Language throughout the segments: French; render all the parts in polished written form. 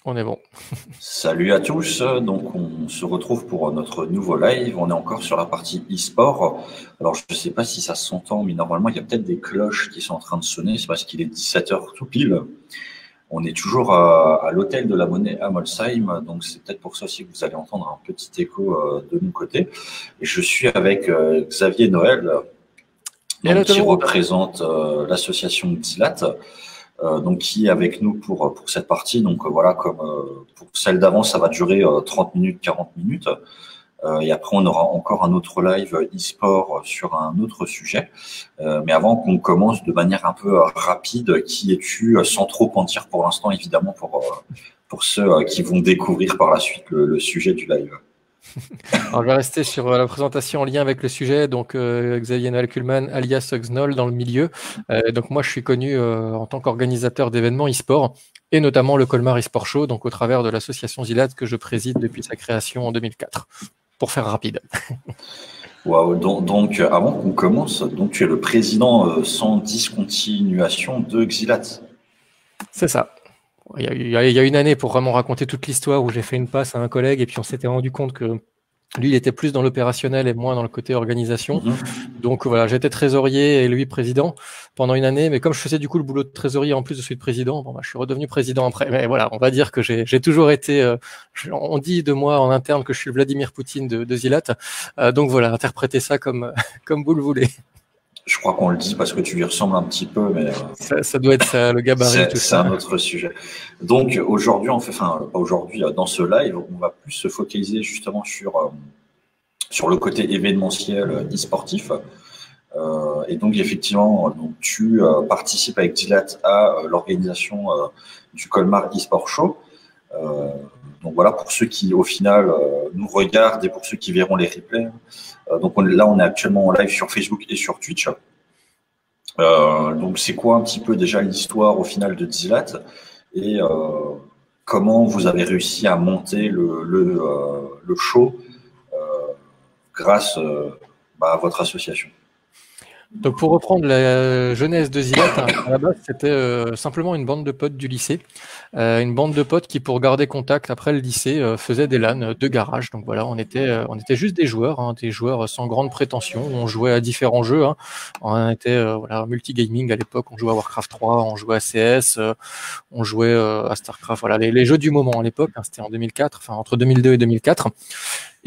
On est bon. Salut à tous, donc on se retrouve pour notre nouveau live. On est encore sur la partie e-sport. Alors je ne sais pas si ça s'entend, mais normalement il y a peut-être des cloches qui sont en train de sonner. C'est parce qu'il est 17h tout pile. On est toujours à l'hôtel de la Monnaie à Molsheim, donc c'est peut-être pour ça aussi que vous allez entendre un petit écho de mon côté. Et je suis avec Xavier Noël, donc, qui représente l'association Xilat. Donc qui est avec nous pour cette partie. Donc voilà, comme pour celle d'avant, ça va durer 30 minutes, 40 minutes. Et après, on aura encore un autre live e-sport sur un autre sujet. Mais avant qu'on commence de manière un peu rapide, qui es-tu, sans trop en dire pour l'instant, évidemment, pour ceux qui vont découvrir par la suite le sujet du live. Alors, je vais rester sur la présentation en lien avec le sujet. Donc, Xavier Noël Kuhlmann, alias Xugnol, dans le milieu. Donc, moi, je suis connu en tant qu'organisateur d'événements e-sport, et notamment le Colmar e-sport show, donc au travers de l'association Xilat que je préside depuis sa création en 2004, pour faire rapide. Wow, donc, avant qu'on commence, donc tu es le président sans discontinuation de Xilat. C'est ça. Il y a une année pour vraiment raconter toute l'histoire où j'ai fait une passe à un collègue et puis on s'était rendu compte que lui, il était plus dans l'opérationnel et moins dans le côté organisation. Donc voilà, j'étais trésorier et lui président pendant une année. Mais comme je faisais du coup le boulot de trésorier en plus de celui de président, bon, je suis redevenu président après. Mais voilà, on va dire que j'ai toujours été... on dit de moi en interne que je suis le Vladimir Poutine de Xilat. Donc voilà, interprétez ça comme vous le voulez. Je crois qu'on le dit parce que tu lui ressembles un petit peu, mais ça doit être ça, le gabarit. C'est un autre sujet. Donc aujourd'hui, pas aujourd'hui, dans ce live, on va plus se focaliser justement sur le côté événementiel e-sportif. Et donc effectivement, tu participes avec Xilat à l'organisation du Colmar e-sport show. Donc voilà, pour ceux qui au final nous regardent et pour ceux qui verront les replays. Donc on est actuellement en live sur Facebook et sur Twitch. Donc c'est quoi un petit peu déjà l'histoire au final de Xilat et comment vous avez réussi à monter le show grâce à votre association? Donc pour reprendre la genèse de Xilat, à la base c'était simplement une bande de potes du lycée, une bande de potes qui pour garder contact après le lycée faisaient des LAN de garage. Donc voilà, on était juste des joueurs sans grande prétention. On jouait à différents jeux. On était multigaming à l'époque. On jouait à Warcraft 3, on jouait à CS, on jouait à Starcraft. Voilà les jeux du moment à l'époque. C'était en 2004, enfin entre 2002 et 2004.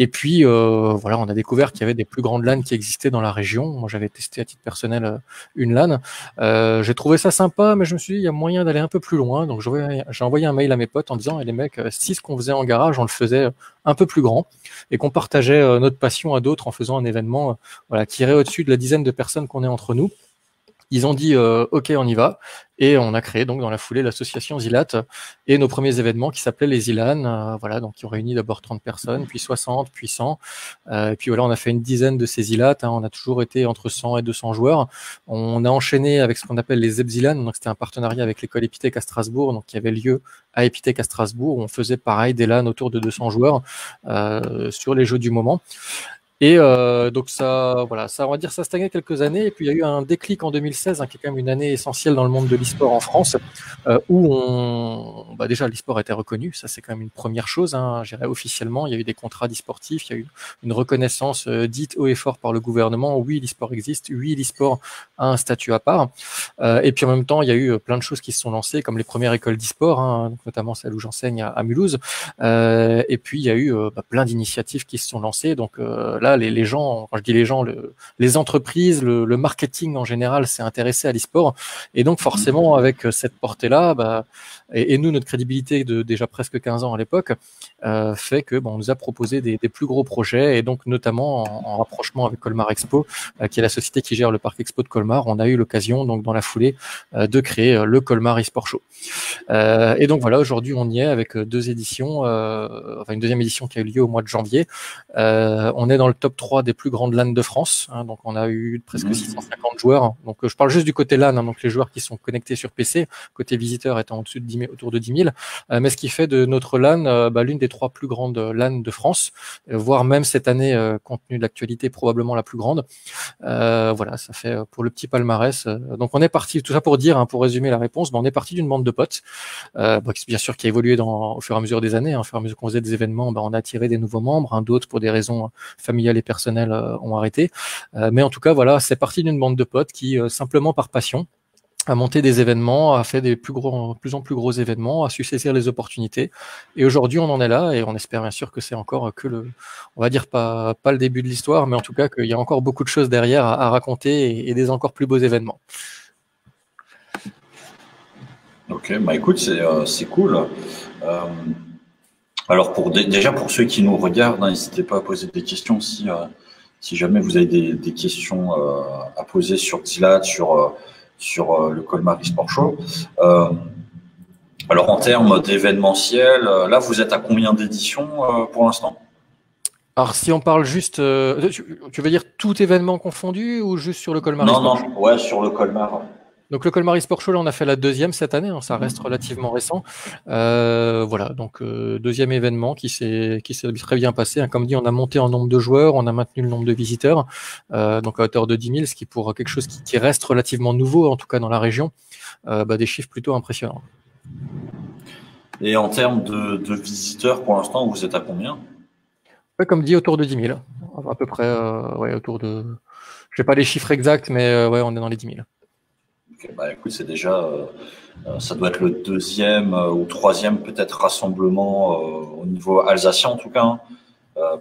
Et puis, on a découvert qu'il y avait des plus grandes LAN qui existaient dans la région. Moi, j'avais testé à titre personnel une LAN. J'ai trouvé ça sympa, mais je me suis dit, il y a moyen d'aller un peu plus loin. Donc, j'ai envoyé un mail à mes potes en disant, les mecs, si ce qu'on faisait en garage, on le faisait un peu plus grand et qu'on partageait notre passion à d'autres en faisant un événement qui irait au-dessus de la dizaine de personnes qu'on est entre nous. Ils ont dit OK, on y va, et on a créé donc dans la foulée l'association Xilat et nos premiers événements qui s'appelaient les Zilan, donc qui ont réuni d'abord 30 personnes, puis 60, puis 100, et puis voilà, on a fait une dizaine de ces Xilat. On a toujours été entre 100 et 200 joueurs. On a enchaîné avec ce qu'on appelle les Zebzilan, donc c'était un partenariat avec l'école Epitech à Strasbourg, donc qui avait lieu à Epitech à Strasbourg, où on faisait pareil des LAN autour de 200 joueurs sur les jeux du moment. Et donc ça, on va dire, ça stagnait quelques années. Et puis il y a eu un déclic en 2016, qui est quand même une année essentielle dans le monde de l'e-sport en France, où déjà l'e-sport a été reconnu. Ça, c'est quand même une première chose. Je dirais officiellement, il y a eu des contrats d'e-sportifs, il y a eu une reconnaissance dite haut et fort par le gouvernement. Oui, l'e-sport existe. Oui, l'e-sport a un statut à part. Et puis en même temps, il y a eu plein de choses qui se sont lancées, comme les premières écoles d'e-sport, notamment celle où j'enseigne à Mulhouse. Et puis il y a eu plein d'initiatives qui se sont lancées. Donc là, les gens, quand je dis les gens, les entreprises, le marketing en général s'est intéressé à l'e-sport, et donc forcément avec cette portée-là, et nous, notre crédibilité de déjà presque 15 ans à l'époque fait que on nous a proposé des plus gros projets, et donc notamment en rapprochement avec Colmar Expo, qui est la société qui gère le parc Expo de Colmar. On a eu l'occasion donc dans la foulée de créer le Colmar eSport Show. Et donc voilà, aujourd'hui on y est avec deux éditions, une deuxième édition qui a eu lieu au mois de janvier. On est dans le top 3 des plus grandes LAN de France. Hein, donc, on a eu presque 650 joueurs. Donc, je parle juste du côté LAN, hein, donc les joueurs qui sont connectés sur PC, côté visiteur étant au-dessus de 10 000, autour de 10 000. Mais ce qui fait de notre LAN l'une des 3 plus grandes LAN de France, voire même cette année, compte tenu de l'actualité, probablement la plus grande. Voilà, ça fait pour le petit palmarès. Donc, on est parti, tout ça pour dire, hein, pour résumer la réponse, on est parti d'une bande de potes, bien sûr qui a évolué au fur et à mesure des années, hein, au fur et à mesure qu'on faisait des événements, on a attiré des nouveaux membres, hein, d'autres pour des raisons familiales et personnelles ont arrêté. Mais en tout cas, voilà, c'est parti d'une bande de potes qui, simplement par passion, a monté des événements, a fait des plus en plus gros événements, a su saisir les opportunités. Et aujourd'hui, on en est là et on espère bien sûr que c'est encore que on va dire pas le début de l'histoire, mais en tout cas qu'il y a encore beaucoup de choses derrière à raconter et des encore plus beaux événements. Ok, bah écoute, c'est cool. Alors déjà pour ceux qui nous regardent, n'hésitez pas à poser des questions si jamais vous avez des questions à poser sur Dilat, sur le Colmar eSport Show. Alors en termes d'événementiel, là vous êtes à combien d'éditions pour l'instant? Alors si on parle juste, tu veux dire tout événement confondu ou juste sur le Colmar eSport Show? Non, ouais, sur le Colmar. Donc le Colmar eSport Show, là, on a fait la 2e cette année, hein, ça reste relativement récent. Voilà, donc 2e événement qui s'est très bien passé. Hein. Comme dit, on a monté en nombre de joueurs, on a maintenu le nombre de visiteurs, donc à hauteur de 10 000, ce qui pour quelque chose qui reste relativement nouveau, en tout cas dans la région, des chiffres plutôt impressionnants. Et en termes de visiteurs, pour l'instant, vous êtes à combien? Ouais, comme dit, autour de 10 000, à peu près, ouais, autour de... Je n'ai pas les chiffres exacts, mais ouais, on est dans les 10 000. Okay, bah écoute, c'est déjà, ça doit être le 2e ou 3e peut-être rassemblement au niveau alsacien en tout cas, hein,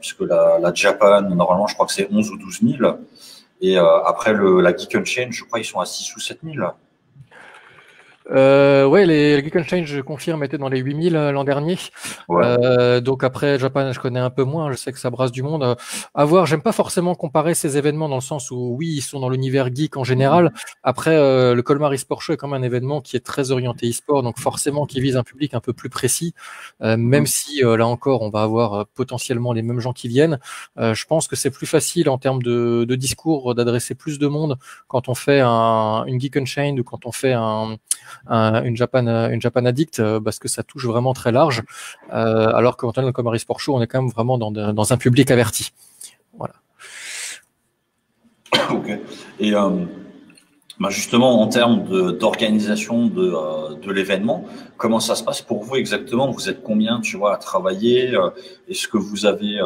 puisque la Japan, normalement, je crois que c'est 11 ou 12 000. Et après la Geek Unchained, je crois qu'ils sont à 6 ou 7 000. Ouais, les Geek Unchained, je confirme, étaient dans les 8 000 l'an dernier. Ouais. Donc après, Japan, je connais un peu moins. Je sais que ça brasse du monde. À voir, j'aime pas forcément comparer ces événements dans le sens où, oui, ils sont dans l'univers geek en général. Après, le Colmar eSport Show est quand même un événement qui est très orienté e-sport, donc forcément qui vise un public un peu plus précis. Même si, là encore, on va avoir potentiellement les mêmes gens qui viennent. Je pense que c'est plus facile en termes de discours d'adresser plus de monde quand on fait une Geek Unchained ou quand on fait une Japan Addict, parce que ça touche vraiment très large, alors que quand on est dans le Colmar eSport Show, on est quand même vraiment dans un public averti. Voilà. Ok. Et justement, en termes d'organisation de l'événement, comment ça se passe pour vous exactement? Vous êtes combien, tu vois, à travailler? Est-ce que vous avez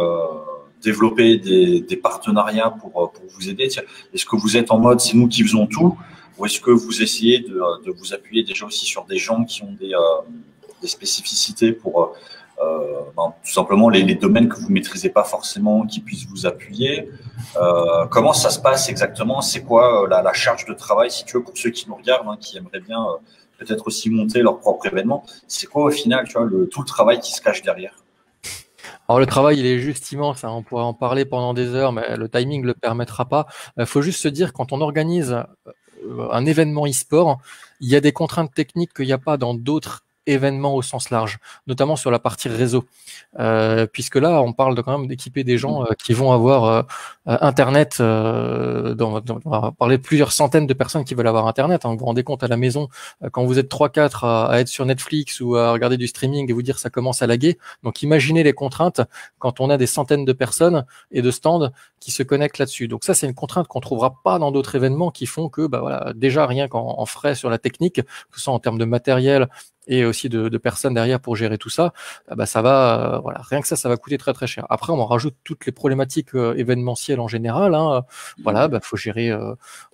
développé des partenariats pour vous aider? Est-ce que vous êtes en mode c'est nous qui faisons tout? Ou est-ce que vous essayez de vous appuyer déjà aussi sur des gens qui ont des spécificités pour tout simplement les domaines que vous maîtrisez pas forcément, qui puissent vous appuyer? Comment ça se passe exactement? C'est quoi la charge de travail, si tu veux, pour ceux qui nous regardent, hein, qui aimeraient bien peut-être aussi monter leur propre événement? C'est quoi au final, tu vois, tout le travail qui se cache derrière? Alors le travail, il est juste immense, hein, on pourrait en parler pendant des heures, mais le timing ne le permettra pas. Il faut juste se dire, quand on organise un événement e-sport, il y a des contraintes techniques qu'il n'y a pas dans d'autres événements au sens large, notamment sur la partie réseau, puisque là on parle quand même d'équiper des gens qui vont avoir Internet, on va parler de plusieurs centaines de personnes qui veulent avoir Internet, hein. Vous vous rendez compte à la maison, quand vous êtes 3-4 à être sur Netflix ou à regarder du streaming et vous dire ça commence à laguer, donc imaginez les contraintes quand on a des centaines de personnes et de stands qui se connectent là-dessus. Donc ça, c'est une contrainte qu'on trouvera pas dans d'autres événements qui font que, voilà, déjà rien qu'en frais sur la technique, que ce soit en termes de matériel et aussi de personnes derrière pour gérer tout ça, ça va, voilà, rien que ça va coûter très très cher. Après, on rajoute toutes les problématiques événementielles en général, hein. Voilà, faut gérer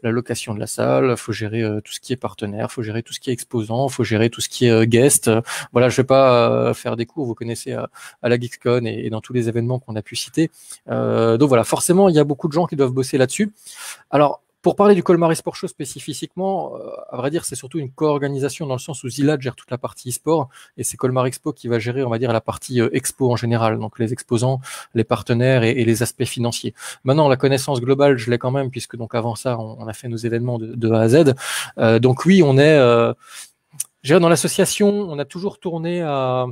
la location de la salle, faut gérer tout ce qui est partenaire, faut gérer tout ce qui est exposant, faut gérer tout ce qui est guest. Voilà, je vais pas faire des cours, vous connaissez à la Geekscon et dans tous les événements qu'on a pu citer. Donc voilà, forcément, il y a beaucoup de gens qui doivent bosser là-dessus. Alors, pour parler du Colmar eSport Show spécifiquement, à vrai dire, c'est surtout une co-organisation dans le sens où Zilat gère toute la partie e-sport et c'est Colmar Expo qui va gérer, on va dire, la partie expo en général, donc les exposants, les partenaires et les aspects financiers. Maintenant, la connaissance globale, je l'ai quand même, puisque donc avant ça, on a fait nos événements de A à Z. Donc oui, on est, dans l'association, on a toujours tourné à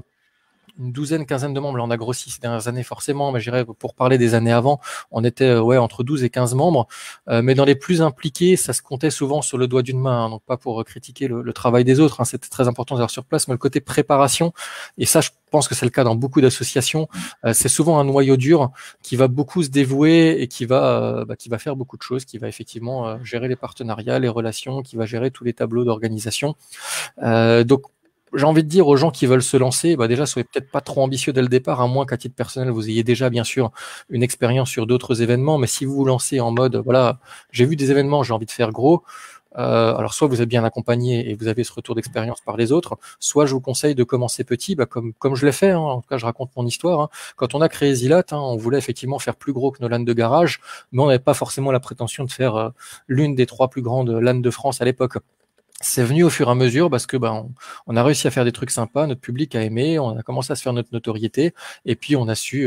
une douzaine, quinzaine de membres. Là, on a grossi ces dernières années forcément, mais je dirais pour parler des années avant, on était entre 12 et 15 membres. Mais dans les plus impliqués, ça se comptait souvent sur le doigt d'une main. Hein, donc pas pour critiquer le travail des autres, hein, c'était très important d'avoir sur place, mais le côté préparation, et ça je pense que c'est le cas dans beaucoup d'associations, c'est souvent un noyau dur qui va beaucoup se dévouer et qui va faire beaucoup de choses, qui va effectivement gérer les partenariats, les relations, qui va gérer tous les tableaux d'organisation. Donc j'ai envie de dire aux gens qui veulent se lancer, déjà, soyez peut-être pas trop ambitieux dès le départ, à moins qu'à titre personnel, vous ayez déjà, bien sûr, une expérience sur d'autres événements. Mais si vous vous lancez en mode, voilà, j'ai vu des événements, j'ai envie de faire gros, alors soit vous êtes bien accompagné et vous avez ce retour d'expérience par les autres, soit je vous conseille de commencer petit, comme je l'ai fait, hein, en tout cas je raconte mon histoire. Hein. Quand on a créé Zilat, hein, on voulait effectivement faire plus gros que nos LAN de garage, mais on n'avait pas forcément la prétention de faire l'une des 3 plus grandes LAN de France à l'époque. C'est venu au fur et à mesure parce que on a réussi à faire des trucs sympas, notre public a aimé, on a commencé à se faire notre notoriété et puis on a su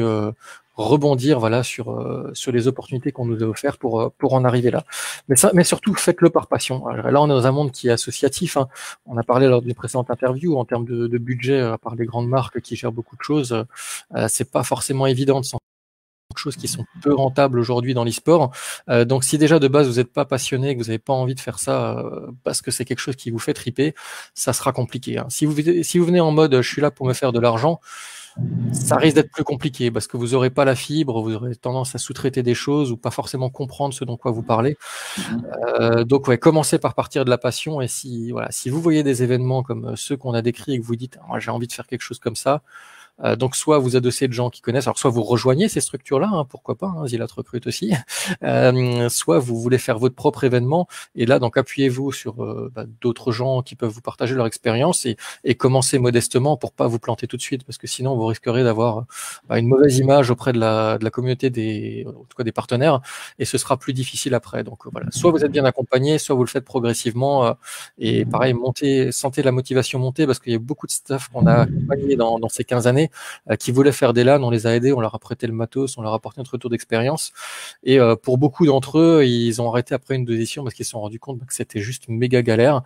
rebondir sur les opportunités qu'on nous a offertes pour en arriver là. Mais surtout faites-le par passion. Alors, là on est dans un monde qui est associatif. Hein. On a parlé lors d'une précédente interview en termes de budget, à part les grandes marques qui gèrent beaucoup de choses, c'est pas forcément évident de s'en choses qui sont peu rentables aujourd'hui dans l'e-sport. Donc si déjà de base vous n'êtes pas passionné, que vous n'avez pas envie de faire ça parce que c'est quelque chose qui vous fait triper, ça sera compliqué. Hein. Si vous venez en mode je suis là pour me faire de l'argent, ça risque d'être plus compliqué parce que vous n'aurez pas la fibre, vous aurez tendance à sous-traiter des choses ou pas forcément comprendre ce dont quoi vous parlez. Donc ouais, commencez par partir de la passion et si vous voyez des événements comme ceux qu'on a décrits et que vous dites moi j'ai envie de faire quelque chose comme ça, donc soit vous adossez de gens qui connaissent, alors soit vous rejoignez ces structures-là, hein, pourquoi pas, hein, Zilat recrute aussi, soit vous voulez faire votre propre événement, et là donc appuyez-vous sur d'autres gens qui peuvent vous partager leur expérience et commencez modestement pour pas vous planter tout de suite, parce que sinon vous risquerez d'avoir une mauvaise image auprès de la communauté en tout cas des partenaires, et ce sera plus difficile après. Donc voilà, soit vous êtes bien accompagné, soit vous le faites progressivement, et pareil, sentez la motivation monter, parce qu'il y a beaucoup de staff qu'on a accompagné dans ces 15 années qui voulaient faire des LAN, on les a aidés, on leur a prêté le matos, on leur a apporté notre retour d'expérience. Et pour beaucoup d'entre eux, ils ont arrêté après une deuxième parce qu'ils se sont rendus compte que c'était juste méga galère,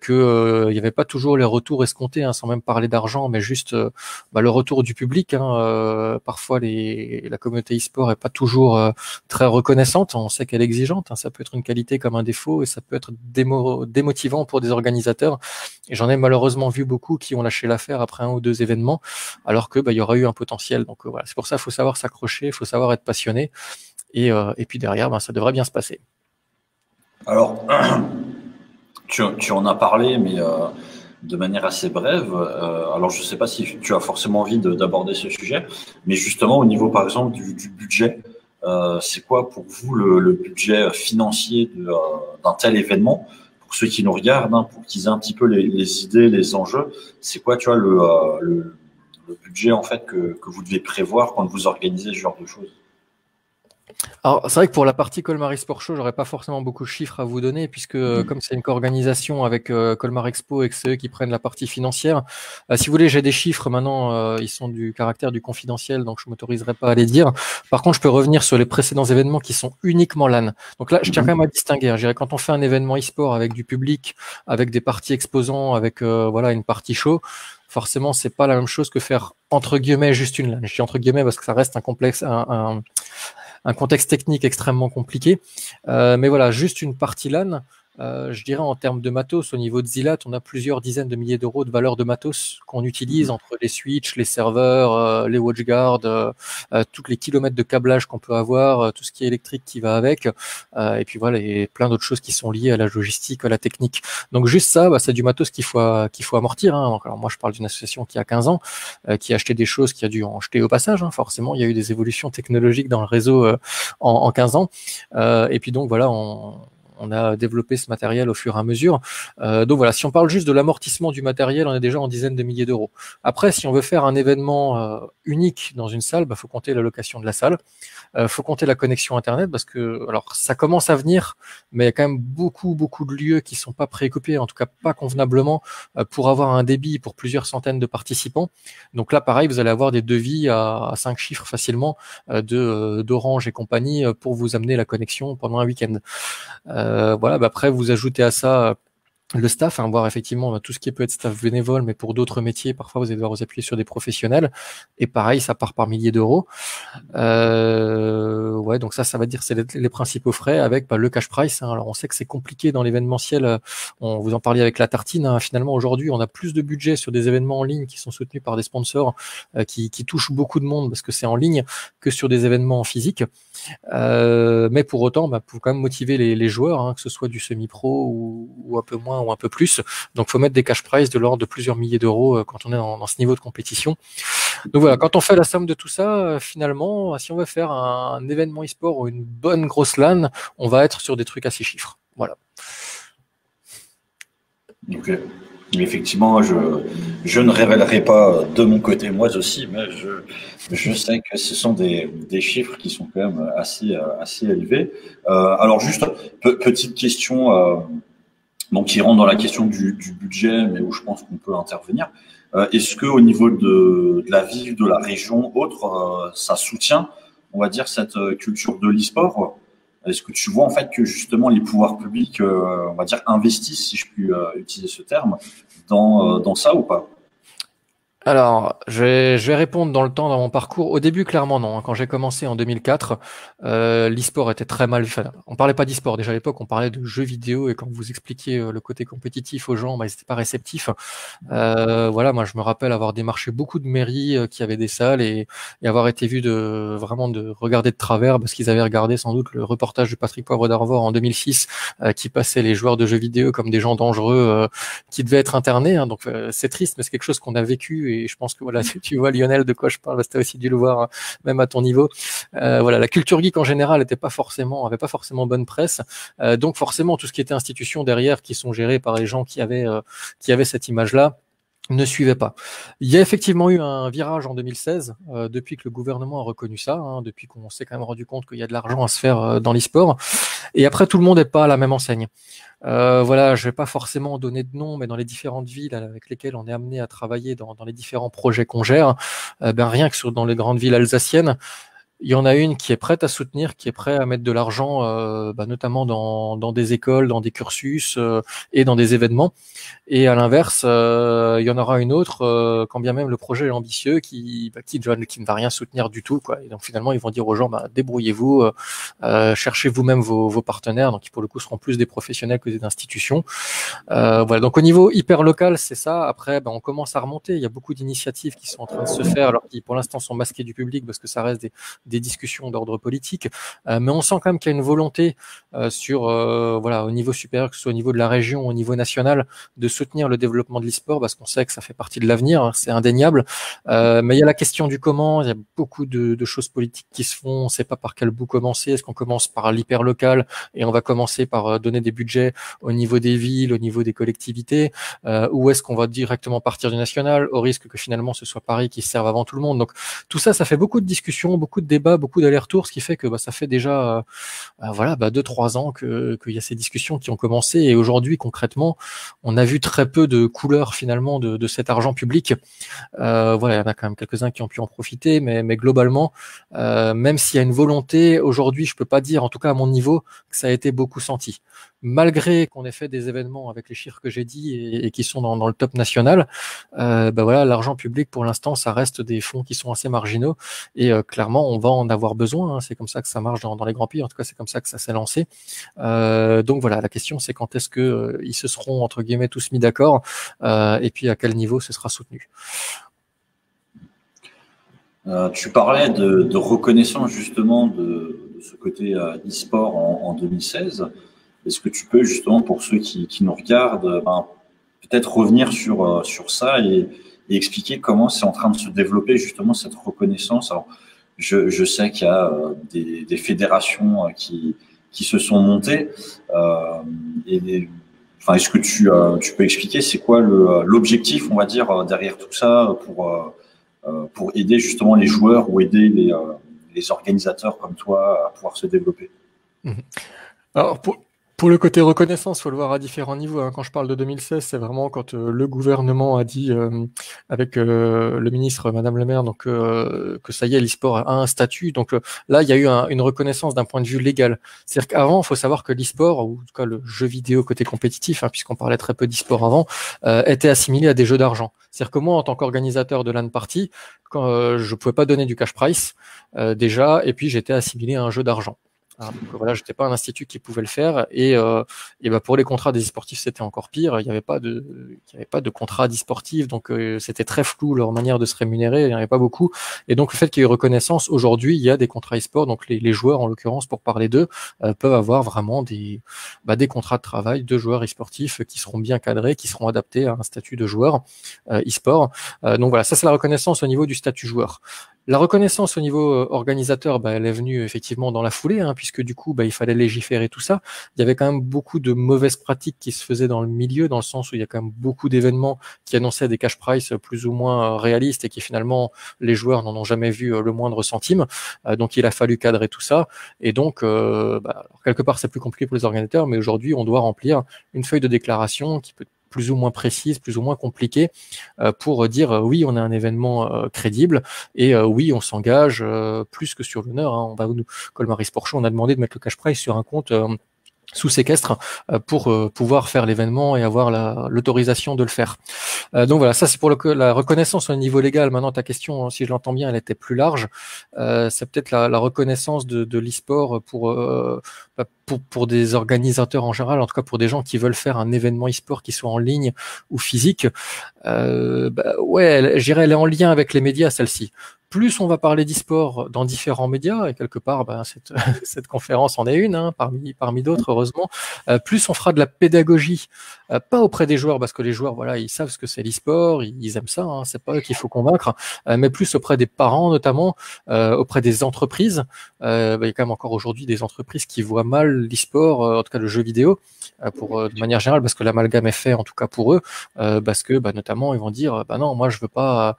que il n'y avait pas toujours les retours escomptés, hein, sans même parler d'argent, mais juste le retour du public. Hein, parfois, la communauté e-sport est pas toujours très reconnaissante. On sait qu'elle est exigeante. Hein, ça peut être une qualité comme un défaut et ça peut être démotivant pour des organisateurs. Et j'en ai malheureusement vu beaucoup qui ont lâché l'affaire après 1 ou 2 événements, alors que il y aurait eu un potentiel. Donc voilà, c'est pour ça qu'il faut savoir s'accrocher, il faut savoir être passionné, et puis derrière, ça devrait bien se passer. Alors, tu en as parlé, mais de manière assez brève. Alors, je ne sais pas si tu as forcément envie d'aborder ce sujet, mais justement, au niveau, par exemple, du budget, c'est quoi pour vous le budget financier d'un tel événement? Pour ceux qui nous regardent, hein, pour qu'ils aient un petit peu les idées, les enjeux, c'est quoi, tu vois, le budget en fait que vous devez prévoir quand vous organisez ce genre de choses? Alors, c'est vrai que pour la partie Colmar eSport Show, j'aurais pas forcément beaucoup de chiffres à vous donner, puisque comme c'est une co-organisation avec Colmar Expo et que c'est eux qui prennent la partie financière, si vous voulez, j'ai des chiffres maintenant, ils sont du caractère du confidentiel, donc je m'autoriserai pas à les dire. Par contre, je peux revenir sur les précédents événements qui sont uniquement LAN. Donc là, je tiens quand même à distinguer. Hein. Je dirais, quand on fait un événement e-sport avec du public, avec des parties exposants, avec une partie show, forcément, c'est pas la même chose que faire entre guillemets juste une LAN. Je dis entre guillemets parce que ça reste un contexte technique extrêmement compliqué. Mais voilà, juste une partie LAN, je dirais en termes de matos, au niveau de Zilat, on a plusieurs dizaines de milliers d'euros de valeur de matos qu'on utilise entre les switches, les serveurs, les watchguards, tous les kilomètres de câblage qu'on peut avoir, tout ce qui est électrique qui va avec, et puis voilà, et plein d'autres choses qui sont liées à la logistique, à la technique. Donc juste ça, c'est du matos qu'il faut amortir. Hein. Donc, alors moi, je parle d'une association qui a 15 ans, qui a acheté des choses, qui a dû en jeter au passage. Hein. Forcément, il y a eu des évolutions technologiques dans le réseau en 15 ans. Et puis donc voilà, on a développé ce matériel au fur et à mesure. Donc voilà, si on parle juste de l'amortissement du matériel, on est déjà en dizaines de milliers d'euros. Après, si on veut faire un événement unique dans une salle, faut compter la location de la salle, faut compter la connexion Internet, parce que alors ça commence à venir, mais il y a quand même beaucoup de lieux qui sont pas préoccupés, en tout cas pas convenablement, pour avoir un débit pour plusieurs centaines de participants. Donc là, pareil, vous allez avoir des devis à 5 chiffres facilement d'Orange et compagnie pour vous amener la connexion pendant un week-end. Voilà, après vous ajoutez à ça le staff, hein, voire effectivement tout ce qui peut être staff bénévole, mais pour d'autres métiers, parfois vous allez devoir vous appuyer sur des professionnels. Et pareil, ça part par milliers d'euros. Ouais, donc ça va dire c'est les principaux frais avec le cash price. Hein. Alors on sait que c'est compliqué dans l'événementiel. On vous en parliez avec la tartine. Hein. Finalement, aujourd'hui, on a plus de budget sur des événements en ligne qui sont soutenus par des sponsors qui touchent beaucoup de monde parce que c'est en ligne que sur des événements en physique. Mais pour autant, pour quand même motiver les joueurs, hein, que ce soit du semi-pro ou un peu moins ou un peu plus. Donc, faut mettre des cash prizes de l'ordre de plusieurs milliers d'euros quand on est dans ce niveau de compétition. Donc voilà, quand on fait la somme de tout ça, finalement, si on veut faire un événement e-sport ou une bonne grosse LAN, on va être sur des trucs à 6 chiffres. Voilà. Ok. Effectivement, je ne révélerai pas de mon côté moi aussi, mais je sais que ce sont des chiffres qui sont quand même assez élevés. Alors juste petite question, donc qui rentre dans la question du budget, mais où je pense qu'on peut intervenir. Est-ce que au niveau de la ville, de la région, autre, ça soutient, on va dire, cette culture de l'e-sport? Est-ce que tu vois en fait que justement les pouvoirs publics, on va dire, investissent, si je puis utiliser ce terme, dans ça ou pas? Alors, je vais répondre dans le temps, dans mon parcours. Au début, clairement non. Quand j'ai commencé en 2004, l'e-sport était très mal. Enfin, on parlait pas d'e-sport. Déjà à l'époque, on parlait de jeux vidéo. Et quand vous expliquiez le côté compétitif aux gens, ils n'étaient pas réceptifs. Voilà, moi je me rappelle avoir démarché beaucoup de mairies qui avaient des salles et avoir été vu vraiment de regarder de travers parce qu'ils avaient regardé sans doute le reportage de Patrick Poivre d'Arvor en 2006 qui passait les joueurs de jeux vidéo comme des gens dangereux qui devaient être internés. Hein. Donc c'est triste, mais c'est quelque chose qu'on a vécu. Et je pense que voilà, tu vois Lionel de quoi je parle, tu as aussi dû le voir, hein, même à ton niveau. Voilà, la culture geek en général avait pas forcément bonne presse. Donc forcément, tout ce qui était institutions derrière, qui sont gérées par les gens qui avaient cette image-là, ne suivait pas. Il y a effectivement eu un virage en 2016, depuis que le gouvernement a reconnu ça, hein, depuis qu'on s'est quand même rendu compte qu'il y a de l'argent à se faire dans l'e-sport. Et après, tout le monde n'est pas à la même enseigne. Voilà, je vais pas forcément donner de nom, mais dans les différentes villes avec lesquelles on est amené à travailler dans les différents projets qu'on gère, rien que dans les grandes villes alsaciennes, il y en a une qui est prête à soutenir, qui est prête à mettre de l'argent, notamment dans des écoles, dans des cursus et dans des événements. Et à l'inverse, il y en aura une autre, quand bien même le projet est ambitieux, qui ne va rien soutenir du tout, quoi. Et donc finalement, ils vont dire aux gens, débrouillez-vous, cherchez vous-même vos partenaires, donc qui pour le coup seront plus des professionnels que des institutions. Voilà. Donc au niveau hyper local, c'est ça. Après, on commence à remonter. Il y a beaucoup d'initiatives qui sont en train de se faire, alors qui pour l'instant sont masquées du public parce que ça reste des discussions d'ordre politique, mais on sent quand même qu'il y a une volonté sur au niveau supérieur, que ce soit au niveau de la région, au niveau national, de soutenir le développement de l'e-sport parce qu'on sait que ça fait partie de l'avenir, hein, c'est indéniable. Mais il y a la question du comment. Il y a beaucoup de choses politiques qui se font. On ne sait pas par quel bout commencer. Est-ce qu'on commence par l'hyper local et on va commencer par donner des budgets au niveau des villes, au niveau des collectivités, ou est-ce qu'on va directement partir du national au risque que finalement ce soit Paris qui se serve avant tout le monde. Donc tout ça, ça fait beaucoup de discussions, beaucoup de débats, beaucoup d'allers-retours, ce qui fait que ça fait déjà 2-3 ans qu'il y a ces discussions qui ont commencé et aujourd'hui concrètement on a vu très peu de couleurs finalement de cet argent public. Il y en a quand même quelques-uns qui ont pu en profiter, mais globalement, même s'il y a une volonté, aujourd'hui je peux pas dire, en tout cas à mon niveau, que ça a été beaucoup senti. Malgré qu'on ait fait des événements avec les chiffres que j'ai dit et qui sont dans le top national, l'argent public pour l'instant ça reste des fonds qui sont assez marginaux et clairement on va en avoir besoin, hein. C'est comme ça que ça marche dans les grands pays, en tout cas c'est comme ça que ça s'est lancé. Donc voilà, la question c'est quand est-ce que ils se seront entre guillemets tous mis d'accord et puis à quel niveau ce sera soutenu. Tu parlais de reconnaissance justement de ce côté e-sport en 2016. Est-ce que tu peux justement, pour ceux qui nous regardent, peut-être revenir sur ça et expliquer comment c'est en train de se développer justement cette reconnaissance? Alors, je sais qu'il y a des fédérations qui se sont montées. Est-ce que tu peux expliquer c'est quoi l'objectif, on va dire, derrière tout ça pour aider justement les joueurs ou aider les organisateurs comme toi à pouvoir se développer? Alors Pour le côté reconnaissance, il faut le voir à différents niveaux, hein. Quand je parle de 2016, c'est vraiment quand le gouvernement a dit, avec le ministre, Madame Le Maire, donc que ça y est, l'e-sport a un statut. Donc là, il y a eu une reconnaissance d'un point de vue légal. C'est-à-dire qu'avant, il faut savoir que l'e-sport, ou en tout cas le jeu vidéo côté compétitif, hein, puisqu'on parlait très peu d'e-sport avant, était assimilé à des jeux d'argent. C'est-à-dire que moi, en tant qu'organisateur de LAN party, quand je pouvais pas donner du cash price déjà, et puis j'étais assimilé à un jeu d'argent. Donc voilà, j'étais pas un institut qui pouvait le faire et bah pour les contrats des e-sportifs c'était encore pire. Il n'y avait pas de contrat d'e-sportif, donc c'était très flou leur manière de se rémunérer. Il n'y en avait pas beaucoup et donc le fait qu'il y ait reconnaissance aujourd'hui, il y a des contrats e-sport. Donc les joueurs en l'occurrence pour parler d'eux peuvent avoir vraiment des contrats de travail de joueurs e-sportifs qui seront bien cadrés, qui seront adaptés à un statut de joueur e-sport. Donc voilà, ça c'est la reconnaissance au niveau du statut joueur. La reconnaissance au niveau organisateur, elle est venue effectivement dans la foulée, hein, puisque du coup, il fallait légiférer tout ça. Il y avait quand même beaucoup de mauvaises pratiques qui se faisaient dans le milieu, dans le sens où il y a quand même beaucoup d'événements qui annonçaient des cash price plus ou moins réalistes et qui finalement, les joueurs n'en ont jamais vu le moindre centime. Donc il a fallu cadrer tout ça. Et donc, quelque part, c'est plus compliqué pour les organisateurs, mais aujourd'hui, on doit remplir une feuille de déclaration qui peut plus ou moins précise, plus ou moins compliquée, pour dire oui, on a un événement crédible et oui, on s'engage plus que sur l'honneur. Hein. Colmar Sport Show, on a demandé de mettre le cash prize sur un compte sous séquestre pour pouvoir faire l'événement et avoir l'autorisation de le faire. Donc voilà, ça c'est pour la reconnaissance au niveau légal. Maintenant, ta question, si je l'entends bien, elle était plus large. C'est peut-être la reconnaissance de l'e-sport pour des organisateurs en général, en tout cas pour des gens qui veulent faire un événement e-sport qui soit en ligne ou physique. Ouais, je dirais elle est en lien avec les médias, celle-ci. Plus on va parler d'e-sport dans différents médias, et quelque part, cette conférence en est une, hein, parmi d'autres, heureusement, plus on fera de la pédagogie, pas auprès des joueurs, parce que les joueurs, voilà, ils savent ce que c'est l'e-sport, ils aiment ça, hein, c'est pas eux qu'il faut convaincre, mais plus auprès des parents, notamment, auprès des entreprises. Il y a quand même encore aujourd'hui des entreprises qui voient mal l'e-sport, en tout cas le jeu vidéo, de manière générale, parce que l'amalgame est fait, en tout cas pour eux, parce que, notamment, ils vont dire, non, moi, je veux pas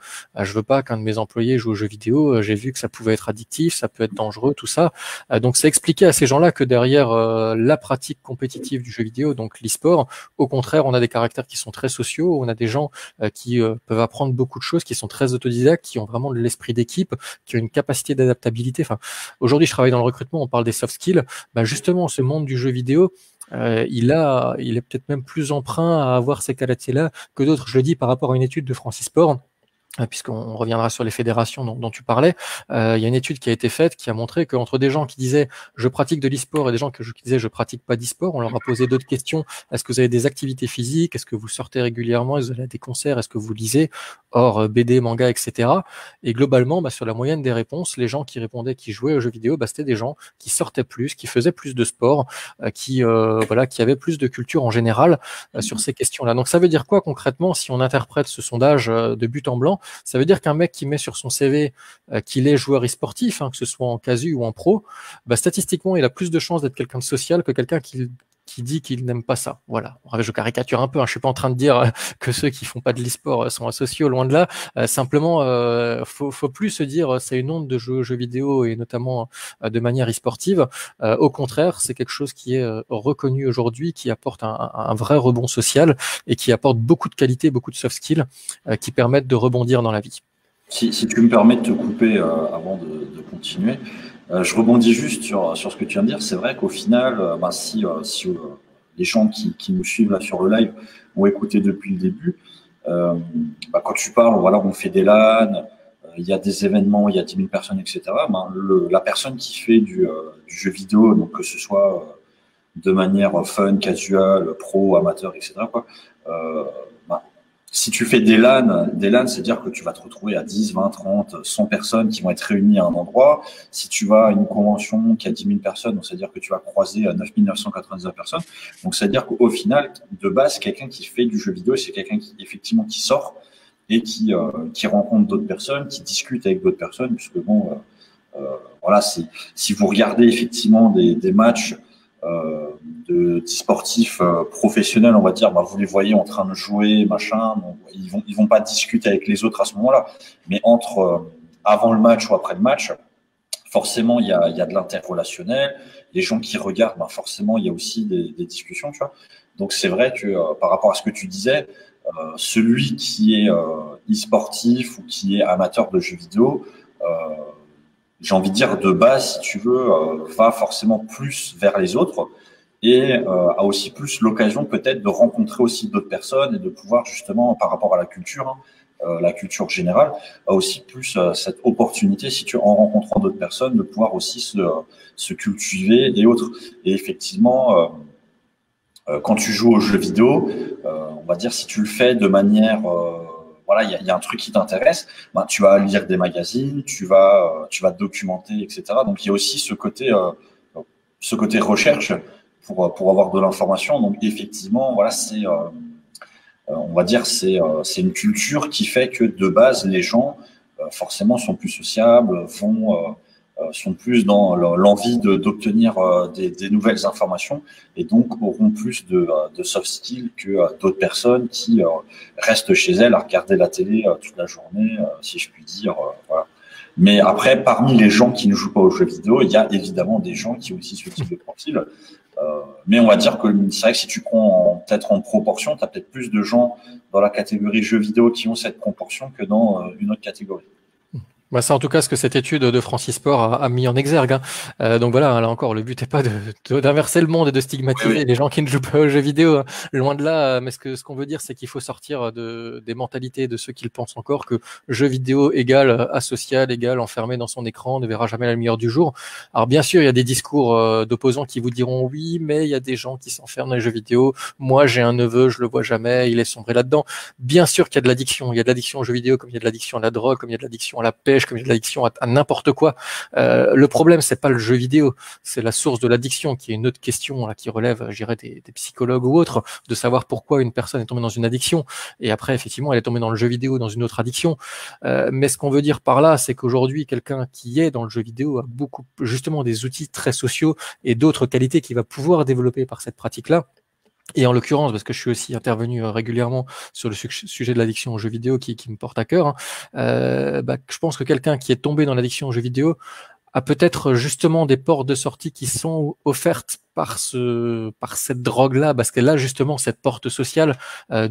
qu'un de mes employés joue au jeu vidéo, j'ai vu que ça pouvait être addictif, ça peut être dangereux, tout ça. Donc c'est expliquer à ces gens-là que derrière la pratique compétitive du jeu vidéo, donc l'e-sport, au contraire, on a des caractères qui sont très sociaux, on a des gens qui peuvent apprendre beaucoup de choses, qui sont très autodidactes, qui ont vraiment de l'esprit d'équipe, qui ont une capacité d'adaptabilité. Enfin, aujourd'hui, je travaille dans le recrutement, on parle des soft skills. Justement, ce monde du jeu vidéo, il est peut-être même plus emprunt à avoir ces qualités-là que d'autres. Je le dis par rapport à une étude de Francis Sport, puisqu'on reviendra sur les fédérations dont tu parlais, il y a une étude qui a été faite qui a montré qu'entre des gens qui disaient je pratique de l'e-sport et des gens qui disaient je pratique pas d'e-sport, on leur a posé d'autres questions. Est-ce que vous avez des activités physiques? Est-ce que vous sortez régulièrement? Est-ce que vous allez à des concerts? Est-ce que vous lisez? Hors BD, manga, etc. Et globalement, sur la moyenne des réponses, les gens qui répondaient, qui jouaient aux jeux vidéo, c'était des gens qui sortaient plus, qui faisaient plus de sport, qui avaient plus de culture en général sur ces questions-là. Donc ça veut dire quoi concrètement si on interprète ce sondage de but en blanc? Ça veut dire qu'un mec qui met sur son CV qu'il est joueur e-sportif, hein, que ce soit en casu ou en pro, statistiquement, il a plus de chances d'être quelqu'un de social que quelqu'un qui dit qu'il n'aime pas ça. Voilà. Je caricature un peu, hein. Je suis pas en train de dire que ceux qui font pas de l'e-sport sont asociaux, loin de là. Simplement, faut plus se dire c'est une honte de jouer aux jeux vidéo et notamment de manière e-sportive. Au contraire, c'est quelque chose qui est reconnu aujourd'hui, qui apporte un vrai rebond social et qui apporte beaucoup de qualité, beaucoup de soft skills qui permettent de rebondir dans la vie. Si tu me permets de te couper avant de continuer, je rebondis juste sur ce que tu viens de dire. C'est vrai qu'au final, si les gens qui nous suivent là sur le live ont écouté depuis le début, quand tu parles, voilà, on fait des LAN, il y a des événements, il y a 10 000 personnes, etc. La personne qui fait du jeu vidéo, donc que ce soit de manière fun, casual, pro, amateur, etc., si tu fais des LAN, c'est-à-dire que tu vas te retrouver à 10, 20, 30, 100 personnes qui vont être réunies à un endroit. Si tu vas à une convention qui a 10 000 personnes, c'est-à-dire que tu vas croiser 9 999 personnes. Donc, c'est-à-dire qu'au final, de base, quelqu'un qui fait du jeu vidéo, c'est quelqu'un qui, effectivement, qui sort et qui rencontre d'autres personnes, qui discute avec d'autres personnes, puisque voilà, si vous regardez effectivement des matchs de sportifs professionnels, on va dire, vous les voyez en train de jouer, machin, donc, ils vont pas discuter avec les autres à ce moment-là, mais avant le match ou après le match, forcément, il y a de l'interrelationnel. Les gens qui regardent, ben forcément, il y a aussi des discussions, tu vois. Donc, c'est vrai que par rapport à ce que tu disais, celui qui est e-sportif ou qui est amateur de jeux vidéo, euh, j'ai envie de dire de base, si tu veux, va forcément plus vers les autres et a aussi plus l'occasion peut-être de rencontrer aussi d'autres personnes et de pouvoir justement, par rapport à la culture générale, a aussi plus cette opportunité, si tu en rencontrant d'autres personnes, de pouvoir aussi se cultiver et autres. Et effectivement, quand tu joues aux jeux vidéo, on va dire si tu le fais de manière voilà, il y a un truc qui t'intéresse, ben, tu vas lire des magazines, tu vas te documenter, etc. Donc il y a aussi ce côté recherche pour avoir de l'information. Donc effectivement, voilà, on va dire c'est une culture qui fait que de base les gens forcément sont plus sociables, sont plus dans l'envie d'obtenir des nouvelles informations et donc auront plus de soft skills que d'autres personnes qui restent chez elles à regarder la télé toute la journée, si je puis dire. Voilà. Mais après, parmi les gens qui ne jouent pas aux jeux vidéo, il y a évidemment des gens qui ont aussi ce type de profil. Mais on va dire que c'est vrai que si tu prends peut-être en proportion, tu as peut-être plus de gens dans la catégorie jeux vidéo qui ont cette proportion que dans une autre catégorie. Bah, c'est en tout cas ce que cette étude de Francis Sport a mis en exergue. Donc voilà, là encore, le but n'est pas d'inverser le monde et de stigmatiser les gens qui ne jouent pas aux jeux vidéo, hein. Loin de là, mais ce qu'on veut dire, c'est qu'il faut sortir des mentalités de ceux qui le pensent encore que jeu vidéo égale asocial, égale enfermé dans son écran, ne verra jamais la lumière du jour. Alors bien sûr, il y a des discours d'opposants qui vous diront oui, mais il y a des gens qui s'enferment dans les jeux vidéo. Moi, j'ai un neveu, je le vois jamais, il est sombré là-dedans. Bien sûr qu'il y a de l'addiction. Il y a de l'addiction aux jeux vidéo, comme il y a de l'addiction à la drogue, comme il y a de l'addiction à la pêche, comme il y a de l'addiction à n'importe quoi. Le problème, c'est pas le jeu vidéo, c'est la source de l'addiction, qui est une autre question là, qui relève, je dirais, des psychologues ou autres, de savoir pourquoi une personne est tombée dans une addiction. Et après, effectivement, elle est tombée dans le jeu vidéo, dans une autre addiction. Mais ce qu'on veut dire par là, c'est qu'aujourd'hui, quelqu'un qui est dans le jeu vidéo a beaucoup, justement, des outils très sociaux et d'autres qualités qu'il va pouvoir développer par cette pratique-là. Et en l'occurrence, parce que je suis aussi intervenu régulièrement sur le sujet de l'addiction aux jeux vidéo qui me porte à cœur, hein, je pense que quelqu'un qui est tombé dans l'addiction aux jeux vidéo a peut-être justement des portes de sortie qui sont offertes par cette drogue-là, parce qu'elle a justement cette porte sociale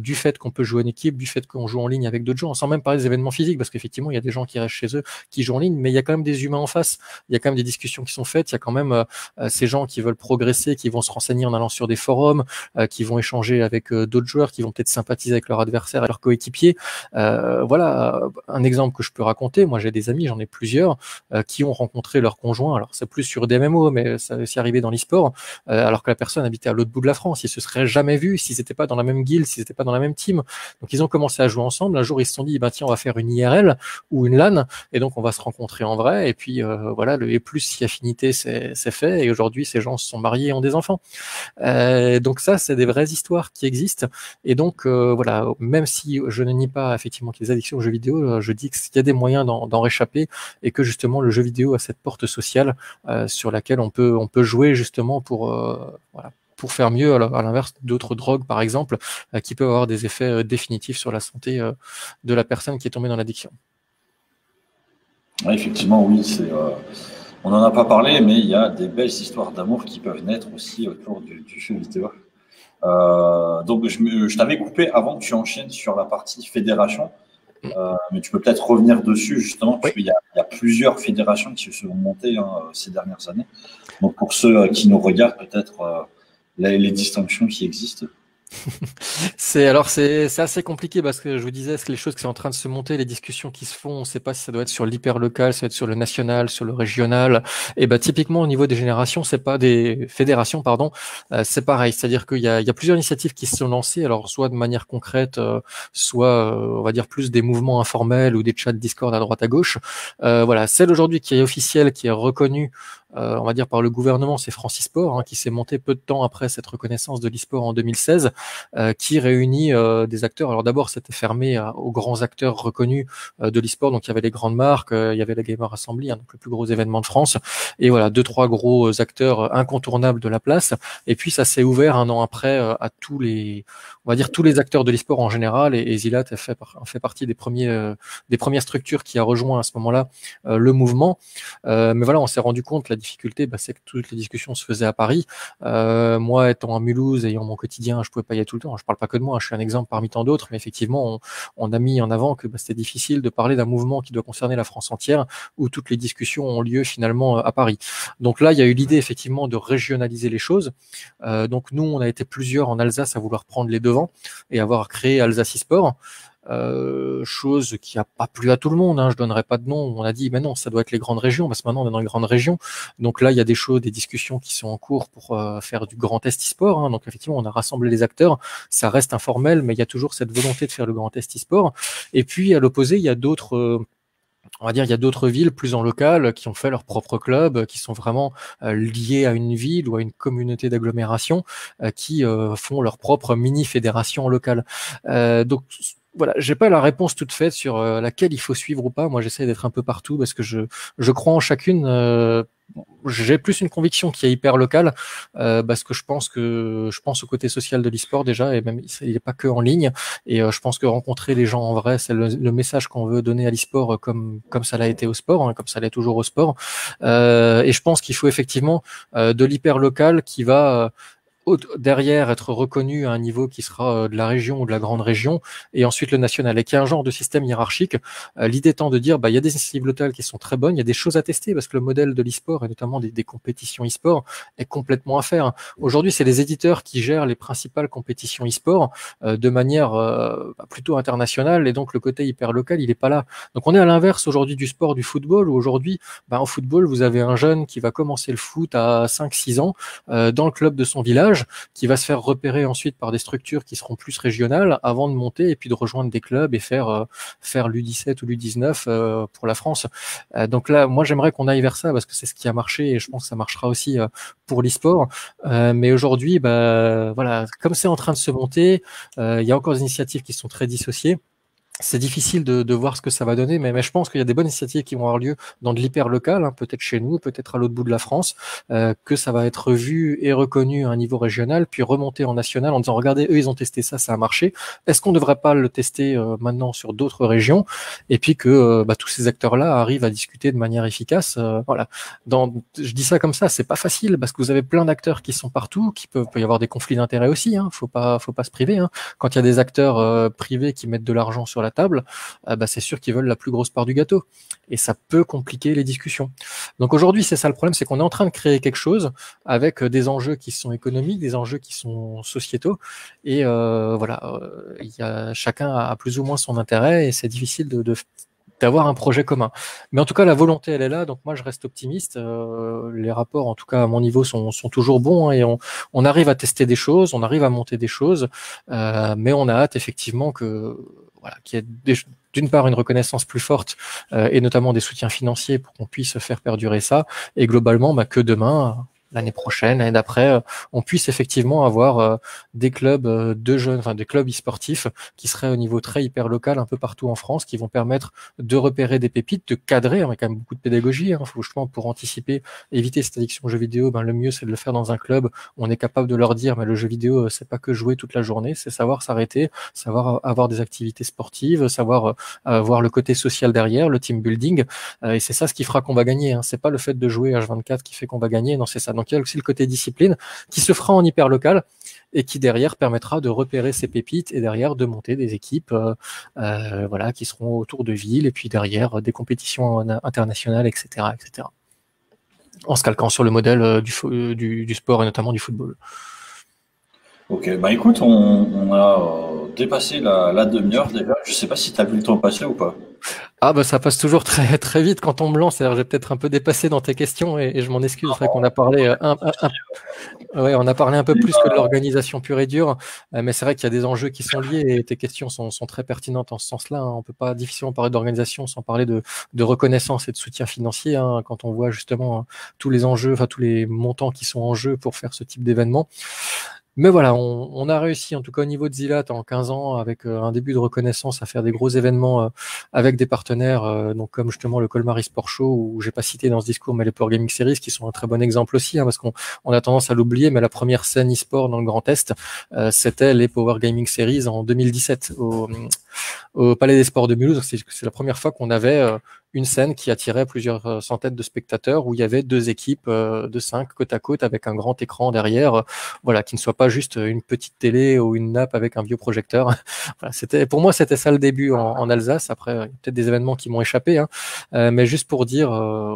du fait qu'on peut jouer en équipe, du fait qu'on joue en ligne avec d'autres gens, sans même parler des événements physiques, parce qu'effectivement, il y a des gens qui restent chez eux, qui jouent en ligne, mais il y a quand même des humains en face, il y a quand même des discussions qui sont faites, il y a quand même ces gens qui veulent progresser, qui vont se renseigner en allant sur des forums, qui vont échanger avec d'autres joueurs, qui vont peut-être sympathiser avec leur adversaire et leur coéquipier. Voilà, un exemple que je peux raconter, moi j'ai des amis, j'en ai plusieurs, qui ont rencontré leur conjoint, alors c'est plus sur des MMO, mais ça a aussi arrivé dans l'e-sport, alors que la personne habitait à l'autre bout de la France. Ils se seraient jamais vus s'ils n'étaient pas dans la même guilde, s'ils n'étaient pas dans la même team. Donc ils ont commencé à jouer ensemble. Un jour ils se sont dit, tiens, on va faire une IRL ou une LAN, et donc on va se rencontrer en vrai. Et puis voilà, le et plus si affinité c'est fait. Et aujourd'hui ces gens se sont mariés et ont des enfants. Donc ça, c'est des vraies histoires qui existent. Et donc voilà, même si je ne nie pas effectivement qu'il y a des addictions aux jeux vidéo, je dis qu'il y a des moyens d'en réchapper et que justement le jeu vidéo a cette porte sociale sur laquelle on peut jouer justement pour voilà, pour faire mieux, à l'inverse d'autres drogues par exemple, qui peuvent avoir des effets définitifs sur la santé de la personne qui est tombée dans l'addiction. Ouais, effectivement, oui, on n'en a pas parlé, mais il y a des belles histoires d'amour qui peuvent naître aussi autour du jeu vidéo. Donc je t'avais coupé avant que tu enchaînes sur la partie fédération. Mais tu peux peut-être revenir dessus justement, parce qu'il y a plusieurs fédérations qui se sont montées ces dernières années. Donc pour ceux qui nous regardent, peut-être les distinctions qui existent. C'est assez compliqué parce que je vous disais que les choses qui sont en train de se monter, les discussions qui se font, on ne sait pas si ça doit être sur l'hyper local, ça doit être sur le national, sur le régional. Et typiquement au niveau des générations, c'est pas des fédérations, pardon, c'est pareil. C'est-à-dire qu'il y a plusieurs initiatives qui se sont lancées, alors soit de manière concrète, soit on va dire plus des mouvements informels ou des chats Discord à droite à gauche. Voilà, celle aujourd'hui qui est officielle, qui est reconnue, on va dire par le gouvernement, c'est Francisport, hein, qui s'est monté peu de temps après cette reconnaissance de l'e-sport en 2016, qui réunit des acteurs. Alors d'abord, c'était fermé aux grands acteurs reconnus de l'e-sport, donc il y avait les grandes marques, il y avait la Gamer Assembly, hein, donc le plus gros événement de France, et voilà, 2-3 gros acteurs incontournables de la place. Et puis ça s'est ouvert un an après à tous les, on va dire tous les acteurs de l'e-sport en général, et Zilat a fait partie des premières structures qui a rejoint à ce moment-là le mouvement. Mais voilà, on s'est rendu compte que la difficulté, c'est que toutes les discussions se faisaient à Paris. Moi, étant à Mulhouse, ayant mon quotidien, je pouvais pas y aller tout le temps. Je parle pas que de moi, je suis un exemple parmi tant d'autres, mais effectivement, on a mis en avant que c'était difficile de parler d'un mouvement qui doit concerner la France entière, où toutes les discussions ont lieu finalement à Paris. Donc là, il y a eu l'idée effectivement de régionaliser les choses. Donc nous, on a été plusieurs en Alsace à vouloir prendre les devants et avoir créé Alsace eSport. Chose qui a pas plu à tout le monde, hein, je donnerai pas de nom. On a dit mais non, ça doit être les grandes régions, parce que maintenant on est dans les grandes régions. Donc là il y a des discussions qui sont en cours pour faire du Grand Est e-sport, hein. Donc effectivement on a rassemblé les acteurs, ça reste informel, mais il y a toujours cette volonté de faire le Grand Est e-sport. Et puis à l'opposé il y a d'autres on va dire, il y a d'autres villes plus en local qui ont fait leur propre club, qui sont vraiment liés à une ville ou à une communauté d'agglomération, qui font leur propre mini-fédération locale. Donc voilà, j'ai pas la réponse toute faite sur laquelle il faut suivre ou pas. Moi, j'essaie d'être un peu partout parce que je crois en chacune. J'ai plus une conviction qui est hyper locale, parce que je pense au côté social de l'e-sport déjà, et même il n'est pas que en ligne. Et je pense que rencontrer les gens en vrai, c'est le message qu'on veut donner à l'e-sport, comme ça l'a été au sport, hein, comme ça l'est toujours au sport. Et je pense qu'il faut effectivement de l'hyper local qui va derrière être reconnu à un niveau qui sera de la région ou de la grande région, et ensuite le national, et qu'il y a un genre de système hiérarchique. L'idée étant de dire, il y a des initiatives locales qui sont très bonnes, il y a des choses à tester, parce que le modèle de l'e-sport, et notamment des compétitions e-sport, est complètement à faire. Aujourd'hui, c'est les éditeurs qui gèrent les principales compétitions e-sport de manière plutôt internationale, et donc le côté hyper local, il est pas là. Donc on est à l'inverse aujourd'hui du sport du football, où aujourd'hui, en football, vous avez un jeune qui va commencer le foot à 5-6 ans dans le club de son village, qui va se faire repérer ensuite par des structures qui seront plus régionales avant de monter et puis de rejoindre des clubs et faire l'U17 ou l'U19 pour la France. Donc là, moi j'aimerais qu'on aille vers ça, parce que c'est ce qui a marché, et je pense que ça marchera aussi pour l'e-sport. Mais aujourd'hui, voilà, comme c'est en train de se monter, il y a encore des initiatives qui sont très dissociées. C'est difficile de voir ce que ça va donner, mais je pense qu'il y a des bonnes initiatives qui vont avoir lieu dans de l'hyper local, hein, peut-être chez nous, peut-être à l'autre bout de la France, que ça va être vu et reconnu à un niveau régional, puis remonter en national en disant regardez, eux ils ont testé ça, ça a marché. Est-ce qu'on ne devrait pas le tester maintenant sur d'autres régions, et puis que tous ces acteurs-là arrivent à discuter de manière efficace. Voilà. Je dis ça comme ça, c'est pas facile, parce que vous avez plein d'acteurs qui sont partout, peut y avoir des conflits d'intérêts aussi. Hein, faut pas se priver. Hein. Quand il y a des acteurs privés qui mettent de l'argent sur la table, c'est sûr qu'ils veulent la plus grosse part du gâteau, et ça peut compliquer les discussions. Donc aujourd'hui, c'est ça le problème, c'est qu'on est en train de créer quelque chose avec des enjeux qui sont économiques, des enjeux qui sont sociétaux, et chacun a plus ou moins son intérêt, et c'est difficile d'avoir un projet commun. Mais en tout cas, la volonté, elle est là, donc moi je reste optimiste. Les rapports, en tout cas à mon niveau, sont toujours bons, hein, et on arrive à tester des choses, on arrive à monter des choses, mais on a hâte effectivement qu'il y ait d'une part une reconnaissance plus forte, et notamment des soutiens financiers pour qu'on puisse faire perdurer ça, et globalement que demain, l'année prochaine, l'année d'après, on puisse effectivement avoir des clubs de jeunes, des clubs e-sportifs qui seraient au niveau très hyper local un peu partout en France, qui vont permettre de repérer des pépites, de cadrer, avec quand même beaucoup de pédagogie, hein, faut justement pour anticiper, éviter cette addiction au jeu vidéo. Le mieux c'est de le faire dans un club où on est capable de leur dire, mais le jeu vidéo c'est pas que jouer toute la journée, c'est savoir s'arrêter, savoir avoir des activités sportives, savoir voir le côté social derrière, le team building, et c'est ça ce qui fera qu'on va gagner. Hein. C'est pas le fait de jouer H24 qui fait qu'on va gagner, non, c'est ça. Donc il y a aussi le côté discipline qui se fera en hyper local, et qui derrière permettra de repérer ces pépites, et derrière de monter des équipes qui seront autour de villes, et puis derrière des compétitions internationales, etc., etc. En se calquant sur le modèle du sport, et notamment du football. Ok, écoute, on a dépassé la demi-heure déjà. Je sais pas si tu as vu le temps passer ou pas. Ah bah ça passe toujours très très vite quand on me lance. Alors j'ai peut-être un peu dépassé dans tes questions et je m'en excuse. C'est vrai qu'on a parlé ouais, on a parlé un peu plus que de l'organisation pure et dure, mais c'est vrai qu'il y a des enjeux qui sont liés et tes questions sont très pertinentes en ce sens-là, hein. On peut pas difficilement parler d'organisation sans parler de reconnaissance et de soutien financier, hein, quand on voit justement tous les enjeux, enfin tous les montants qui sont en jeu pour faire ce type d'événement. Mais voilà, on a réussi, en tout cas au niveau de Zilat, en 15 ans, avec un début de reconnaissance, à faire des gros événements avec des partenaires, donc comme justement le Colmar eSport Show, où j'ai pas cité dans ce discours, mais les Power Gaming Series, qui sont un très bon exemple aussi, hein, parce qu'on a tendance à l'oublier, mais la première scène eSport dans le Grand Est, c'était les Power Gaming Series en 2017, au Palais des Sports de Mulhouse. C'est la première fois qu'on avait une scène qui attirait plusieurs centaines de spectateurs, où il y avait deux équipes de 5 côte à côte avec un grand écran derrière, voilà, qui ne soit pas juste une petite télé ou une nappe avec un vieux projecteur. Voilà, pour moi c'était ça le début en Alsace. Après, il y a peut-être des événements qui m'ont échappé, hein. Mais juste pour dire,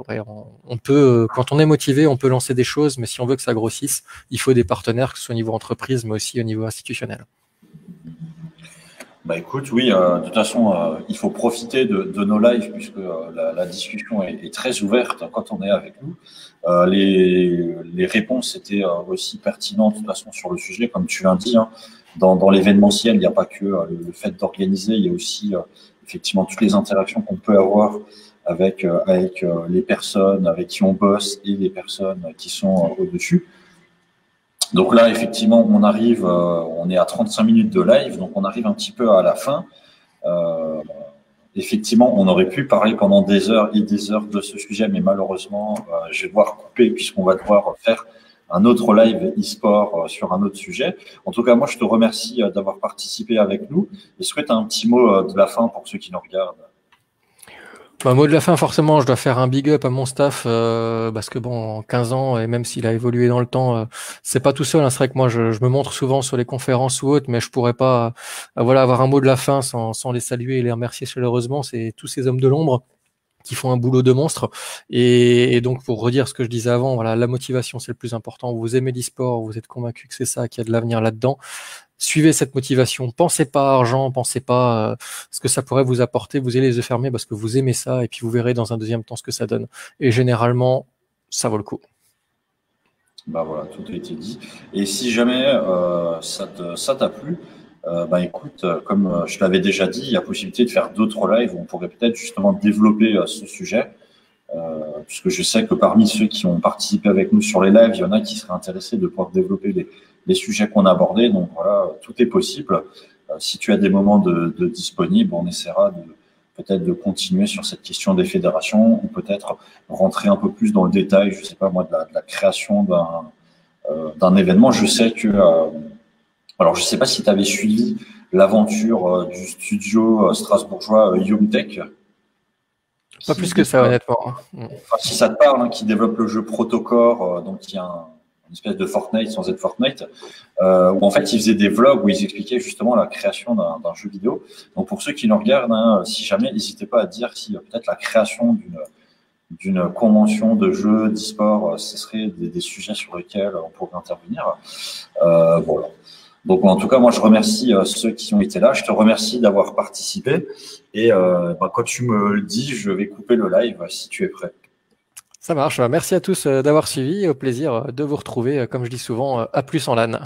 ouais, on peut, quand on est motivé, on peut lancer des choses, mais si on veut que ça grossisse, il faut des partenaires, que ce soit au niveau entreprise, mais aussi au niveau institutionnel. Bah écoute, oui, de toute façon, il faut profiter de nos lives puisque la discussion est très ouverte quand on est avec nous. Les réponses étaient aussi pertinentes de toute façon sur le sujet, comme tu l'as dit, hein. Dans l'événementiel, il n'y a pas que le fait d'organiser, il y a aussi effectivement toutes les interactions qu'on peut avoir avec les personnes avec qui on bosse et les personnes qui sont au-dessus. Donc là, effectivement, on est à 35 minutes de live, donc on arrive un petit peu à la fin. Effectivement, on aurait pu parler pendant des heures et des heures de ce sujet, mais malheureusement, je vais devoir couper puisqu'on va devoir faire un autre live e-sport sur un autre sujet. En tout cas, moi, je te remercie d'avoir participé avec nous. Est-ce que tu as un petit mot de la fin pour ceux qui nous regardent? Bah, mot de la fin, forcément, je dois faire un big up à mon staff, parce que bon, en 15 ans, et même s'il a évolué dans le temps, c'est pas tout seul, hein. C'est vrai que moi, je me montre souvent sur les conférences ou autres, mais je pourrais pas, voilà, avoir un mot de la fin sans les saluer et les remercier chaleureusement. C'est tous ces hommes de l'ombre qui font un boulot de monstre. Et donc, pour redire ce que je disais avant, voilà, la motivation, c'est le plus important. Vous aimez l'e-sport, vous êtes convaincu que c'est ça, qu'il y a de l'avenir là-dedans. Suivez cette motivation. Pensez pas à argent, pensez pas ce que ça pourrait vous apporter. Vous ayez les yeux fermés parce que vous aimez ça, et puis vous verrez dans un deuxième temps ce que ça donne. Et généralement, ça vaut le coup. Bah voilà, tout a été dit. Et si jamais ça t'a plu, bah écoute, comme je l'avais déjà dit, il y a possibilité de faire d'autres lives où on pourrait peut-être justement développer ce sujet. Puisque je sais que parmi ceux qui ont participé avec nous sur les lives, il y en a qui seraient intéressés de pouvoir développer les sujets qu'on a abordés. Donc voilà, tout est possible. Si tu as des moments de disponibles, on essaiera peut-être de continuer sur cette question des fédérations ou peut-être rentrer un peu plus dans le détail, je sais pas moi, de la création d'un événement. Je sais que, alors je sais pas si tu avais suivi l'aventure du studio strasbourgeois YoumTech. Pas plus que ça, honnêtement. Enfin, si ça te parle, hein, qui développe le jeu Protocore, donc il y a une espèce de Fortnite sans être Fortnite, où en fait ils faisaient des vlogs où ils expliquaient justement la création d'un jeu vidéo. Donc pour ceux qui nous regardent, hein, si jamais, n'hésitez pas à dire si peut-être la création d'une convention de jeux d'e-sport, ce serait des sujets sur lesquels on pourrait intervenir. Voilà. Donc en tout cas, moi je remercie ceux qui ont été là. Je te remercie d'avoir participé. Et quand tu me le dis, je vais couper le live si tu es prêt. Ça marche. Merci à tous d'avoir suivi. Au plaisir de vous retrouver, comme je dis souvent, à plus en LAN.